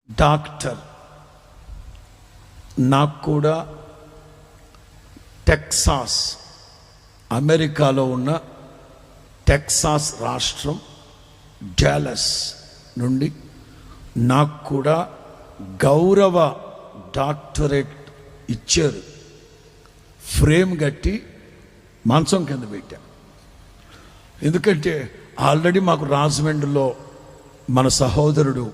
Doctor. నాకు కూడా Texas, అమెరికాలో ఉన్న టెక్సాస్ రాష్ట్రం డాలస్ నుండి నాకు కూడా గౌరవ డాక్టరేట్ ఇచ్చారు. ఫ్రేమ్ కట్టి మంచం కింద పెట్టా. ఎందుకంటే ఆల్రెడీ మాకు రాజమండ్రిలో మన సహోదరుడు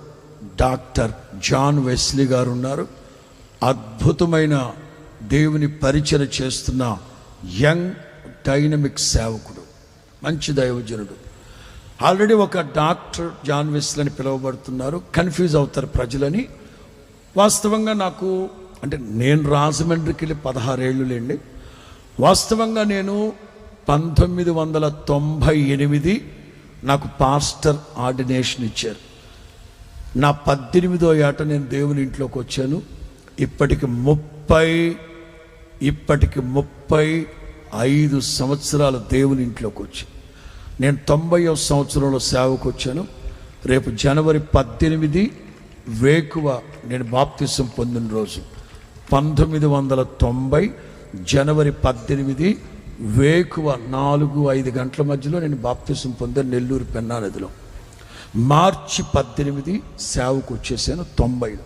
డాక్టర్ జాన్ వెస్లీ గారు ఉన్నారు. అద్భుతమైన దేవుని పరిచయం చేస్తున్న యంగ్ డైనమిక్ సేవకుడు, మంచి దైవజనుడు. ఆల్రెడీ ఒక డాక్టర్ జాన్ వెస్లీ అని పిలువబడుతున్నారు. కన్ఫ్యూజ్ అవుతారు ప్రజలని. వాస్తవంగా నాకు అంటే నేను రాజమండ్రికి వెళ్ళి 16 ఏళ్ళులేండి. వాస్తవంగా నేను 1998 నాకు పాస్టర్ ఆర్డినేషన్ ఇచ్చారు. నా 18వ ఏట నేను దేవుని ఇంట్లోకి వచ్చాను. ఇప్పటికి 35 సంవత్సరాలు దేవుని ఇంట్లోకి వచ్చాను. నేను 90వ సంవత్సరంలో సేవకు వచ్చాను. రేపు జనవరి 18 వేకువ నేను బాప్తిసం పొందిన రోజు. 1990 జనవరి 18 వేకువ 4-5 గంటల మధ్యలో నేను బాప్తిసం పొందాను నెల్లూరు పెన్నా నదిలో. మార్చి 18 సేవకు వచ్చేసాను 90లో.